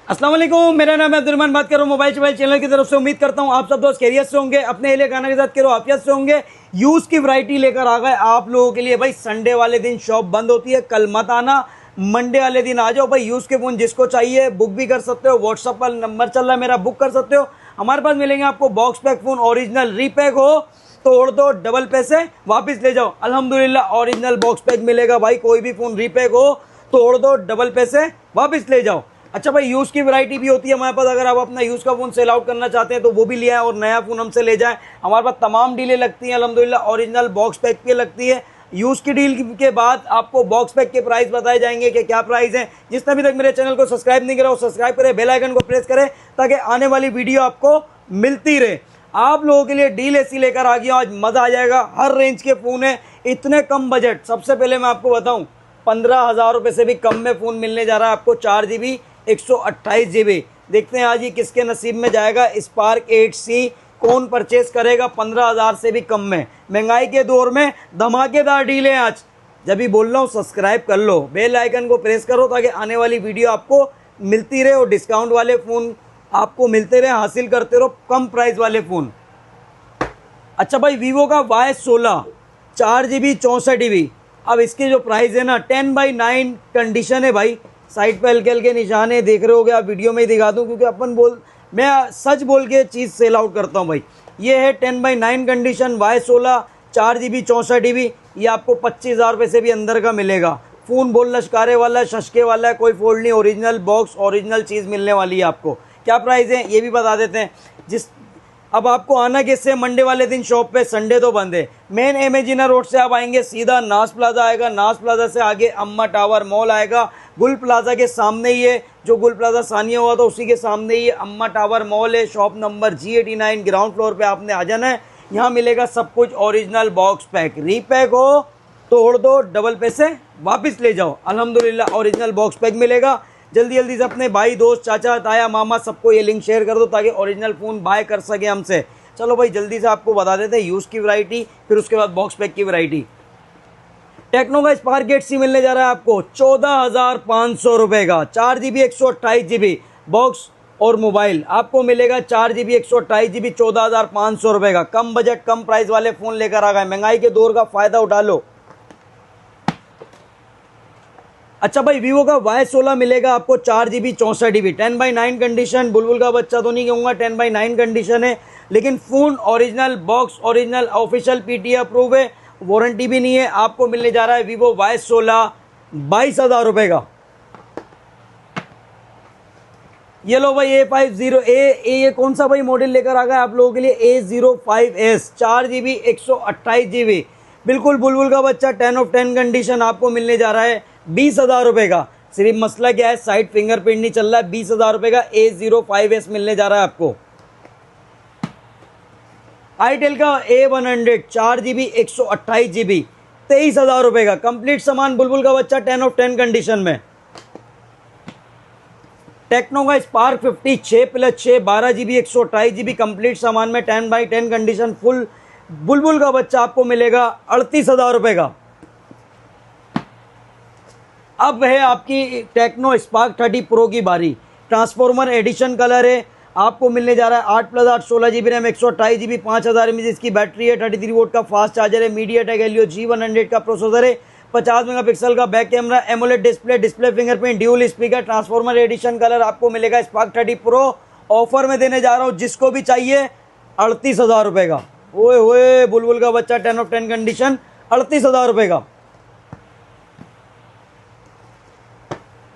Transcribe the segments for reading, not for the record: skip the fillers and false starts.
अस्सलाम वालेकुम, मेरा नाम है अब्दुल रहमान, बात कर रहा हूँ मोबाइल शोबाइल चैनल की तरफ से। उम्मीद करता हूँ आप सब दोस्त खैरियत से होंगे, अपने एहले खाना के साथ करो आफियत से होंगे। यूज़ की वैरायटी लेकर आ गए आप लोगों के लिए भाई। संडे वाले दिन शॉप बंद होती है, कल मत आना, मंडे वाले दिन आ जाओ भाई। यूज़ के फ़ोन जिसको चाहिए बुक भी कर सकते हो, व्हाट्सअप पर नंबर चल रहा है मेरा, बुक कर सकते हो। हमारे पास मिलेंगे आपको box pack phone original, repack हो तोड़ दो, डबल पैसे वापस ले जाओ। अल्हम्दुलिल्लाह ओरिजिनल बॉक्स पैक मिलेगा भाई। कोई भी फ़ोन रीपैक हो तोड़ दो, डबल पैसे वापस ले जाओ। अच्छा भाई, यूज़ की वैरायटी भी होती है हमारे पास। अगर आप अपना यूज़ का फ़ोन सेल आउट करना चाहते हैं तो वो भी ले आए और नया फ़ोन हमसे ले जाएं। हमारे पास तमाम डीलें लगती हैं अल्हम्दुलिल्लाह, ओरिजिनल बॉक्स पैक पे लगती है। यूज़ की डील के बाद आपको बॉक्स पैक के प्राइस बताए जाएंगे कि क्या प्राइस है। जिसने अभी तक मेरे चैनल को सब्सक्राइब नहीं करा वो सब्सक्राइब करें, बेल आइकन को प्रेस करें ताकि आने वाली वीडियो आपको मिलती रहे। आप लोगों के लिए डील ऐसी लेकर आ गया, आज मज़ा आ जाएगा। हर रेंज के फ़ोन है, इतने कम बजट। सबसे पहले मैं आपको बताऊं, 15,000 रुपये से भी कम में फ़ोन मिलने जा रहा है आपको। 4GB 128GB। देखते हैं आज ही किसके नसीब में जाएगा। स्पार्क 8C कौन परचेस करेगा 15,000 से भी कम में। महंगाई के दौर में धमाकेदार डील है आज। जब भी बोल रहा हूँ सब्सक्राइब कर लो, बेल आइकन को प्रेस करो ताकि आने वाली वीडियो आपको मिलती रहे और डिस्काउंट वाले फ़ोन आपको मिलते रहे, हासिल करते रहो कम प्राइस वाले फ़ोन। अच्छा भाई, वीवो का Y16 4GB 64GB। अब इसकी जो प्राइस है ना, 10/9 कंडीशन है भाई। साइड पे हल्के हल्के निशान है, देख रहे हो आप, वीडियो में ही दिखा दूँ क्योंकि मैं सच बोल के चीज़ सेल आउट करता हूँ भाई। ये है 10/9 कंडीशन Y16 4GB 64GB। ये आपको 25,000 रुपये से भी अंदर का मिलेगा। फ़ोन बोल लश्कारे वाला है, शशके वाला है, कोई फोल्ड नहीं, ओरिजिनल बॉक्स ओरिजिनल चीज़ मिलने वाली है आपको। क्या प्राइस है ये भी बता देते हैं। अब आपको आना किससे, मंडे वाले दिन शॉप पे, संडे तो बंद है। मेन एमेजिना रोड से आप आएंगे सीधा नाज प्लाजा आएगा, नाज प्लाजा से आगे अम्मा टावर मॉल आएगा। गुल प्लाजा के सामने ही है, जो गुल प्लाजा सानिया हुआ था उसी के सामने ही अम्मा टावर मॉल है। Shop number G89 ground floor पे आपने आ जाना है। यहाँ मिलेगा सब कुछ ओरिजिनल बॉक्स पैक। रीपैक हो तोड़ दो, डबल पैसे वापस ले जाओ। अल्हम्दुलिल्लाह ओरिजिनल बॉक्स पैक मिलेगा। जल्दी जल्दी से अपने भाई दोस्त चाचा ताया मामा सबको ये लिंक शेयर कर दो ताकि ओरिजिनल फ़ोन बाय कर सके हमसे। चलो भाई जल्दी से आपको बता देते हैं यूज़ की वैरायटी, फिर उसके बाद बॉक्स पैक की वैरायटी। टेक्नो का स्पार्क 8C मिलने जा रहा है आपको 14,500 रुपये का। 4GB 128GB बॉक्स और मोबाइल आपको मिलेगा। 4GB 128GB 14,500 रुपये का। कम बजट कम प्राइस वाले फ़ोन लेकर आ गए। महंगाई के दौर का फ़ायदा उठा लो। अच्छा भाई, वीवो का Y16 मिलेगा आपको 4GB 64GB 10/9 कंडीशन। बुलबुल का बच्चा तो नहीं कहूँगा, 10/9 कंडीशन है, लेकिन phone original box original official PTA approve है, वारंटी भी नहीं है। आपको मिलने जा रहा है वीवो Y16 22,000 रुपये का। ये लो भाई A50 ये कौन सा भाई मॉडल लेकर आ गया आप लोगों के लिए, A05S 4GB 128GB। बिल्कुल बुलबुल का बच्चा 10/10 कंडीशन आपको मिलने जा रहा है 20,000 रुपये का। सिर्फ मसला क्या है, साइड फिंगरप्रिंट नहीं चल रहा है। 20,000 रुपये का A05S मिलने जा रहा है आपको। आईटेल का A100 4GB 128GB 23,000 रुपये का। कंप्लीट सामान बुलबुल का बच्चा 10/10 कंडीशन में। टेक्नो का स्पार्क 50 6+6 12GB 128GB कंप्लीट सामान में 10/10 कंडीशन फुल बुलबुल का बच्चा आपको मिलेगा 38,000 रुपये का। अब है आपकी टेक्नो स्पार्क 30 प्रो की बारी। ट्रांसफॉर्मर एडिशन कलर है, आपको मिलने जा रहा है 8+8 16GB रैम 128GB 5000 mAh इसकी बैटरी है, 33 वोल्ट का फास्ट चार्जर है, मीडियाटेक हेलियो G100 का प्रोसेसर है, 50 मेगापिक्सल का back camera, AMOLED display fingerprint, dual speaker. Transformer edition colour आपको मिलेगा स्पार्क 30 प्रो ऑफर में देने जा रहा हूँ, जिसको भी चाहिए 38,000 रुपये का। ओए होए, बुलबुल का बच्चा 10/10 कंडीशन 38,000 रुपये का।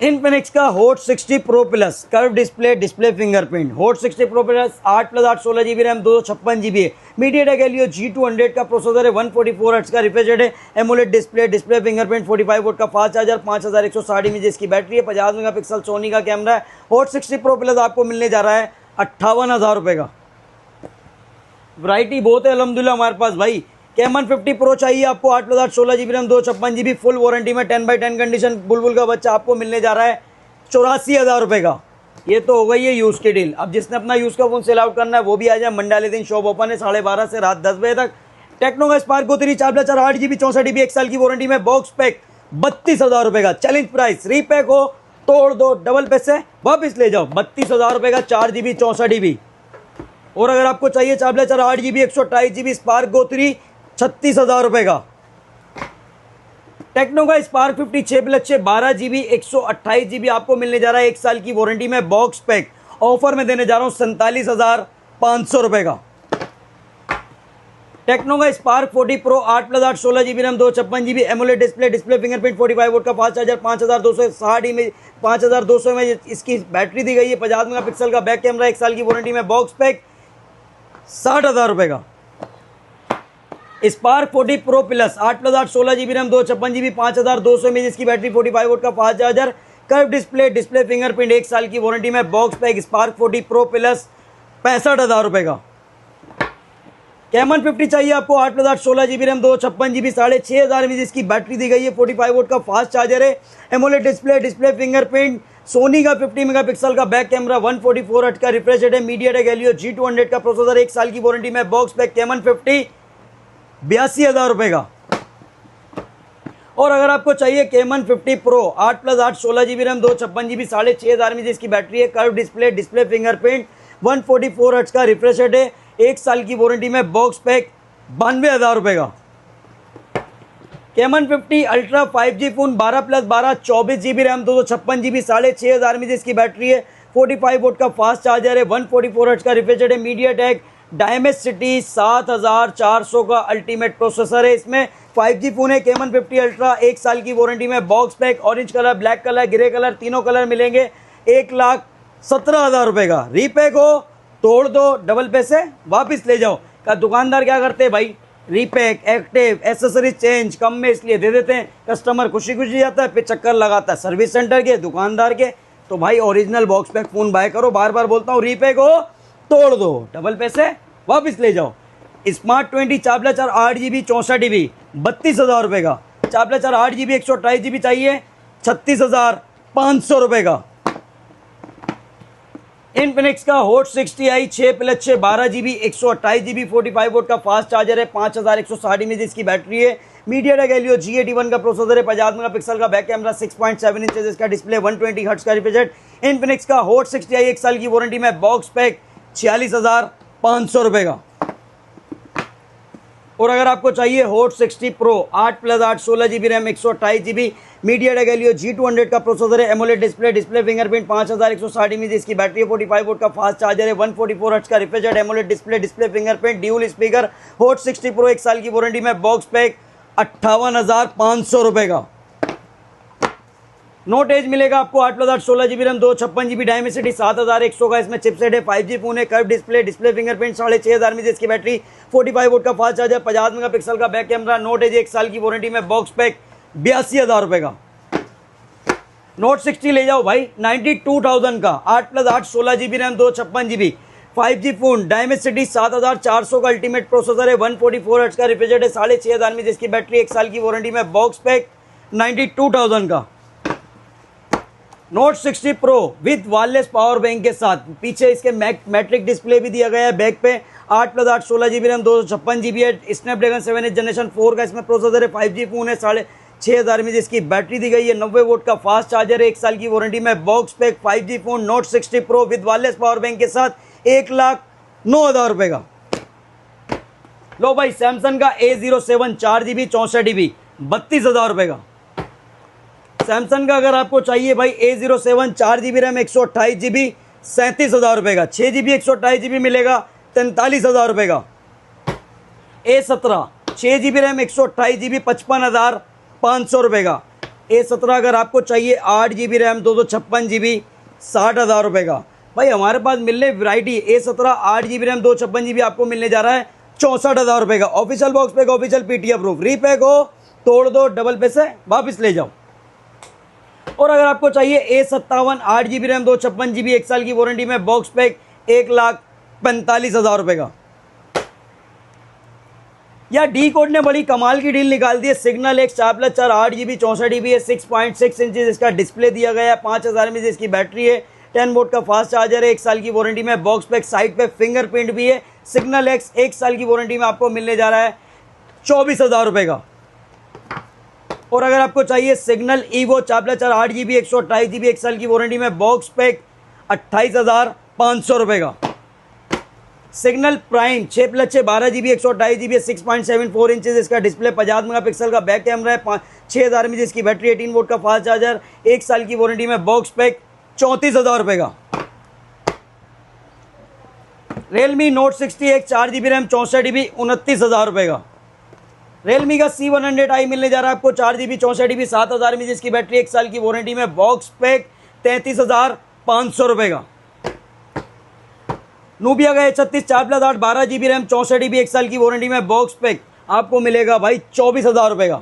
इनफिनिक्स का hot 60 pro plus curve display fingerprint. Hot 60 pro plus 8+8 16GB RAM 256GB है, मीडियाटेक हेलियो G200 का प्रोसेसर है, 144 हर्ट्ज का रिफ्रेश रेट है, एमोलेड डिस्प्ले फिंगरप्रिंट, 45 वोल्ट का फास्ट चार्जर, 5160 mAh इसकी बैटरी है, 50 मेगापिक्सल सोनी का कैमरा है। हॉट 60 प्रो प्लस आपको मिलने जा रहा है 58,000 रुपये का। वैरायटी बहुत है अल्हम्दुलिल्लाह हमारे पास भाई। कैमन 50 प्रो चाहिए आपको 8+8 16GB RAM 256GB full warranty में 10/10 कंडीशन बुलबुल का बच्चा आपको मिलने जा रहा है 84,000 रुपये का। ये तो हो गई है यूज़ की डील। अब जिसने अपना यूज़ का फ़ोन सेल आउट करना है वो भी आ जाए। मंडे वाले दिन शॉप ओपन है 12:30 से रात 10 बजे तक। टेक्नो का स्पार्क को 4+4 8GB 64GB 1 साल की वारंटी में बॉक्स पैक 32,000 रुपये का। Challenge price. रीपैक हो तोड़ दो, डबल पैसे वापस ले जाओ। 32,000 रुपये का 4 GB 64 GB। और अगर आपको चाहिए charger 8 GB 128 GB Spark Go 3 36,000 रुपये का। टेक्नो का स्पार्क 50 6+6 12 GB 128 GB आपको मिलने जा रहा है 1 साल की वारंटी में बॉक्स पैक। ऑफर में देने जा रहा हूँ 47,500 रुपये का। टेक्नो का spark 40 pro 8+8 16 GB RAM 256 GB AMOLED display fingerprint 45 volt का फास्ट चार्जर 5260 में इसकी बैटरी दी गई है। 50 मेगापिक्सल का बैक कैमरा 1 साल की वारंटी में बॉक्स पैक 60,000 रुपये का। Spark 40 pro plus 8+8 16 GB RAM 256 GB 5200 में इसकी बैटरी 45 वोल्ट का fast charger curve display fingerprint 1 साल की वारंटी में box pack spark 40 pro plus 65,000 रुपये का। कैमन 50 चाहिए आपको 8+8 16 GB रैम 256 GB 6,500 में इसकी बैटरी दी गई है। 45 वोल्ट का फास्ट चार्जर है। एमोलेड डिस्प्ले फिंगरप्रिंट सोनी का 50 मेगापिक्सल का बैक कैमरा 144 हर्ट्ज का रिफ्रेश रेट है। मीडियाटेक हेलियो G200 का प्रोसेसर 1 साल की वारंटी में बॉक्स पैक कैमन 50 82,000 रुपये का। और अगर आपको चाहिए Camon 50 pro 8+8 16 GB RAM 256 GB 6,500 में इसकी बैटरी है। कर्व डिस्प्ले फिंगरप्रिंट 144 हर्ट्ज का रिफ्रेश रेट है। 1 साल की वारंटी में बॉक्स पैक 92,000 रुपये का। Camon 50 ultra 5G phone 12+12 24 GB RAM 256 GB 6,500 में इसकी बैटरी है। 45 वोल्ट का फास्ट चार्जर है। 144 हर्ट्ज का रिफ्रेश रेट है। मीडियाटेक डायमेंसिटी 7400 का अल्टीमेट प्रोसेसर है। इसमें 5G फोन है। कैमन 50 अल्ट्रा 1 साल की वारंटी में box pack orange colour black colour grey colour तीनों कलर मिलेंगे 1,17,000 रुपये का। रीपैक हो तोड़ दो, डबल पैसे वापस ले जाओ। का दुकानदार क्या करते हैं भाई, रीपैक एक्टिव एसेसरीज चेंज कम में इसलिए दे देते हैं। कस्टमर खुशी खुशी जाता है, फिर चक्कर लगाता है सर्विस सेंटर के दुकानदार के। तो भाई original box pack phone buy करो। बार बार बोलता हूँ, रीपैक हो तोड़ दो, डबल पैसे वापस ले जाओ। स्मार्ट 20 4+4 8 GB 64 GB 32,000 रुपये का। 4+4 8 GB 128 GB चाहिए 36,500 रुपये का। इनफिनिक्स का hot 60i 6+6 12 GB 128 GB 45 volt का फास्ट चार्जर है। 5160 में इसकी बैटरी है। मीडियाटेक हेलियो G81 का प्रोसेसर है। 50 मेगापिक्सल का बैक कैमरा 6.7 इंच इसका डिस्प्ले 120 हर्ट्ज का रिफ्रेश रेट। इनफिनिक्स का हॉट 60i 1 साल की वारंटी में बॉक्स पैक 46,500 रुपये का। और अगर आपको चाहिए hot 60 pro 8+8 16 GB RAM 128 GB MediaTek Helio G200 का प्रोसेसर है। एमोलेड डिस्प्ले फिंगरप्रिंट 5160 में इसकी बैटरी है। 45 वोल्ट का फास्ट चार्जर है। 144 हर्ट्ज का refresh rate. AMOLED display fingerprint dual speaker. Hot 60 pro 1 साल की वारंटी में बॉक्स पैक 58,500 रुपये का। नोट एज मिलेगा आपको 8+8 16 GB रैम 256 GB डायमेंसिटी 7100 का इसमें चिपसेट है। 5G फोन है। कर्व डिस्प्ले फिंगरप्रिंट 6,500 में इसकी बैटरी 45 वोल्ट का फास्ट चार्जर 50 मेगापिक्सल का बैक कैमरा। नोट एज 1 साल की वारंटी में बॉक्स पैक 82,000 रुपये का। नोट 60 ले जाओ भाई 92,000 का 8+8 16 GB RAM 256 GB 5G phone Dimensity 7400 का अल्टीमेट प्रोसेसर है। 144 हर्ट्ज का रिफ्रेश रेट है। 6,500 में जिसकी बैटरी 1 साल की वारंटी में बॉक्स पैक 92,000 का। Note 60 pro with wireless power bank के साथ पीछे इसके मैट्रिक डिस्प्ले भी दिया गया है। बैक पे 8+8 16 GB रैम 256 GB है। स्नैपड्रैगन 7 जनरेशन 4 का इसमें प्रोसेसर है। 5G फोन है। 6,500 में जिसकी बैटरी दी गई है। 90 वोल्ट का फास्ट चार्जर है। 1 साल की वारंटी में box pack 5G phone note 60 pro with wireless power bank के साथ 1,09,000 रुपये का। लो भाई सैमसंग का A07 4 GB 64 GB 32,000 रुपये का। सैमसंग का अगर आपको चाहिए भाई A07 4 GB रैम 128 GB 37,000 रुपये का। 6 GB 128 GB मिलेगा 43,000 रुपये का। A17 6 GB रैम 128 GB 55,500 रुपये का। A17 अगर आपको चाहिए 8 GB रैम 256 GB 60,000 रुपये का। भाई हमारे पास मिलने variety A17 8 GB RAM 256 GB आपको मिलने जा रहा है 64,000 रुपये का। Official box pack official PTA proof. Repack हो तोड़ दो, डबल पैसे वापस ले जाओ। और अगर आपको चाहिए A57 8 GB रैम 256 GB 1 साल की वारंटी में बॉक्स पैक 1,45,000 रुपये का। या डी कोड ने बड़ी कमाल की डील निकाल दी है। सिग्नल X 4+4 8 GB 64 GB है। 6.6 इंच इसका डिस्प्ले दिया गया है। 5,000 में इसकी बैटरी है। 10 वोल्ट का फास्ट चार्जर है। 1 साल की वारंटी में बॉक्स पैक साइड पे फिंगरप्रिंट भी है। सिग्नल X 1 साल की वारंटी में आपको मिलने जा रहा है 24,000 रुपये का। और अगर आपको चाहिए सिग्नल ईवो 4+4 8GB 128GB 1 साल की वारंटी में बॉक्स पैक 28,500 रुपये का। Signal prime 6+6 12GB 128GB 6.74 inches इसका डिस्प्ले, 50 मेगापिक्सल का बैक कैमरा है, 6000 mAh इसकी बैटरी, 18 वोल्ट का फास्ट चार्जर, 1 साल की वारंटी में बॉक्स पैक 34,000 रुपये का। Realme Note 60X 4GB RAM 64GB 29,000 रुपये का। Realme का C100i मिलने जा रहा है आपको 4GB 64GB 7000 mAh इसकी बैटरी, 1 साल की वारंटी में बॉक्स पैक 33,500 रुपये का। नूबिया का A36 4+8 12GB रैम 64GB 1 साल की वारंटी में बॉक्स पैक आपको मिलेगा भाई 24,000 रुपये का।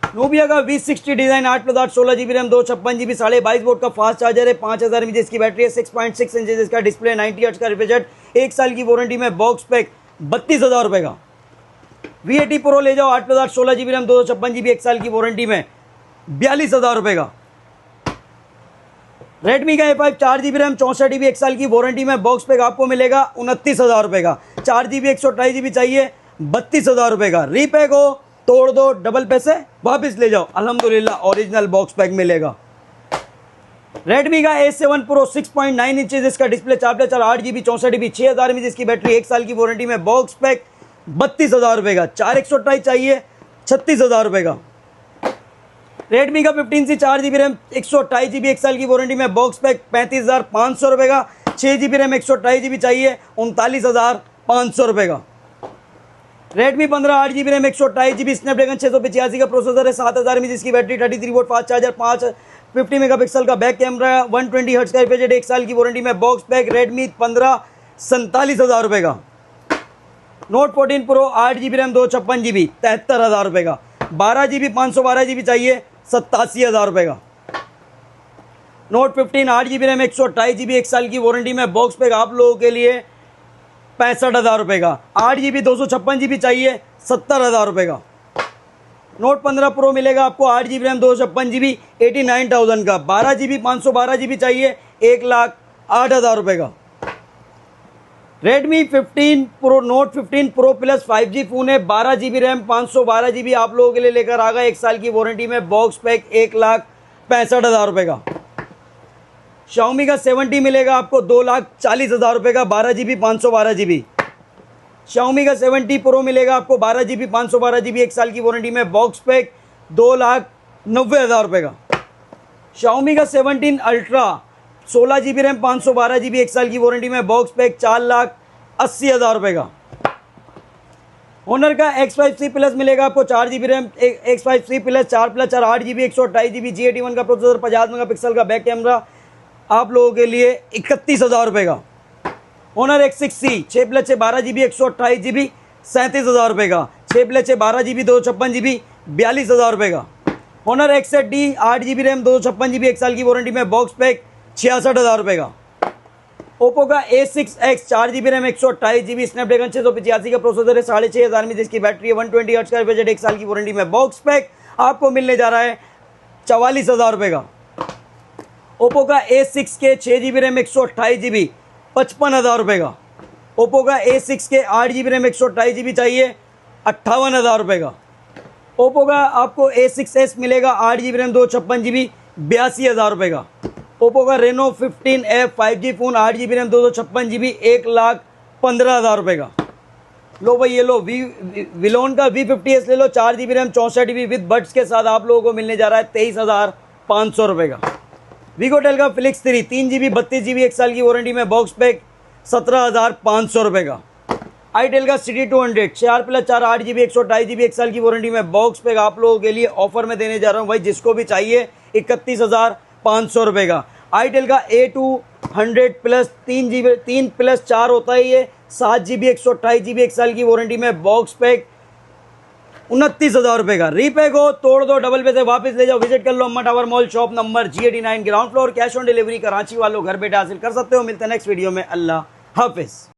नूबिया का V60 design 8+8 16GB RAM 256GB 22.5 volt का फास्ट चार्जर है, 5000 mAh इसकी बैटरी है, 6.6 इंचेस इसका डिस्प्ले, 90 हर्ट्ज का रिफ्रेश रेट, 1 साल की वारंटी में बॉक्स पैक 32,000 रुपये का। V80 प्रो ले जाओ 8+8 16GB रैम 256GB 1 साल की वारंटी में 42,000 रुपये का। रेडमी का A5 4GB रैम 64GB 1 साल की वारंटी में बॉक्स पैक आपको मिलेगा 29,000 रुपये का। 4GB 128GB चाहिए 32,000 रुपये का। रीपैक हो तोड़ दो, डबल पैसे वापस ले जाओ, अल्हम्दुलिल्लाह ओरिजिनल बॉक्स पैक मिलेगा। रेडमी का A7 प्रो 6.9 इंचेस इसका डिस्प्ले, 4+4 8GB 64GB 6000 mAh इसकी बैटरी, 1 साल की वारंटी में बॉक्स पैक 32,000 रुपये का। 4/128 चाहिए 36,000 रुपये का। रेडमी का 15C 4GB रैम 128GB 1 साल की वारंटी में बॉक्स पैक 35,500 रुपये का। 6GB रैम 128GB चाहिए 39,500 रुपये का। Redmi 15 8GB RAM 128GB Snapdragon 685 का प्रोसेसर है, 7000 mAh इसकी battery, 33 volt fast charger, 50 megapixel का बैक कैमरा, 120 हर्ट्ज का रिफ्रेश रेट, 1 साल की वारंटी में बॉक्स पैक रेडमी 15 47,000 रुपये का। Note 14 pro 8GB RAM 256GB 73,000 रुपये का। 12GB 512GB चाहिए 87,000 रुपये का। नोट 15 8GB रैम 128GB 1 साल की वारंटी में बॉक्स पैक आप लोगों के लिए 65,000 रुपये का। 8GB 256GB चाहिए 70,000 रुपये का। नोट 15 प्रो मिलेगा आपको 8GB रैम 256GB 89,000 का। 12GB 512GB चाहिए 1,08,000 रुपये का। Redmi 15 pro note 15 pro plus 5G phone है, 12GB रैम 512GB आप लोगों के लिए लेकर आ गए, 1 साल की वारंटी में बॉक्स पैक 1,65,000 रुपये का। Xiaomi का 70 मिलेगा आपको 2,40,000 रुपये का, 12GB 512GB। Xiaomi का 70 प्रो मिलेगा आपको 12GB 512GB 1 साल की वारंटी में बॉक्स पैक 2,90,000 रुपये का। Xiaomi का 17 अल्ट्रा 16GB रैम 512GB 1 साल की वारंटी में बॉक्स पैक 4,80,000 रुपये का। Honor का X5C प्लस मिलेगा आपको 4GB RAM, X5C plus 4+4 8GB 128GB G81 का प्रोसेसर, 50 मेगापिक्सल का बैक कैमरा आप लोगों के लिए 31,000 रुपये का। Honor X6C 6+6 12GB 128GB 37,000 रुपये का। 6+6 12GB 256GB 42,000 रुपये का। Honor X8D 8GB RAM 256GB 1 साल की वारंटी में बॉक्स पैक 66,000 रुपये का। ओप्पो का A6X 4GB RAM 128GB Snapdragon 685 का प्रोसेसर है, 6,500 mAh इसकी बैटरी है, 120 हर्ट्ज का बजट, 1 साल की वारंटी में बॉक्स पैक आपको मिलने जा रहा है 44,000 रुपये का। ओप्पो का A6K 6GB रैम 128GB 55,000 रुपये का। ओप्पो का A6K 8GB रैम 128GB चाहिए 58,000 रुपये का। ओप्पो का आपको A6s मिलेगा 8GB रैम 256GB 82,000 रुपये का। ओप्पो का Reno 15F 5G phone 8GB RAM 256GB 1,15,000 रुपये का। लो भाई ये लो विलोन का V50s ले लो 4GB RAM 64GB with buds के साथ आप लोगों को मिलने जा रहा है 23,500 रुपये का। वीगोटेल का फ्लिक्स 3 3GB 32GB 1 साल की वारंटी में बॉक्स पैक 17,500 रुपये का। आईटेल का सिटी 200 4+4 8GB 128GB 1 साल की वारंटी में बॉक्स पैक आप लोगों के लिए ऑफर में देने जा रहा हूँ भाई, जिसको भी चाहिए 31,500 रुपये का। आईटेल का A200 प्लस 3+4 होता है ये, 7GB 128GB 1 साल की वारंटी में बॉक्स पैक 29,000 रुपये का। रीपैक हो तोड़ दो, डबल पैसे वापस ले जाओ। विजिट कर लो अम्मा tower mall, shop number G89 ground floor. Cash on delivery Karachi वालों घर बैठे हासिल कर सकते हो। मिलते हैं नेक्स्ट वीडियो में। अल्लाह हाफिज़।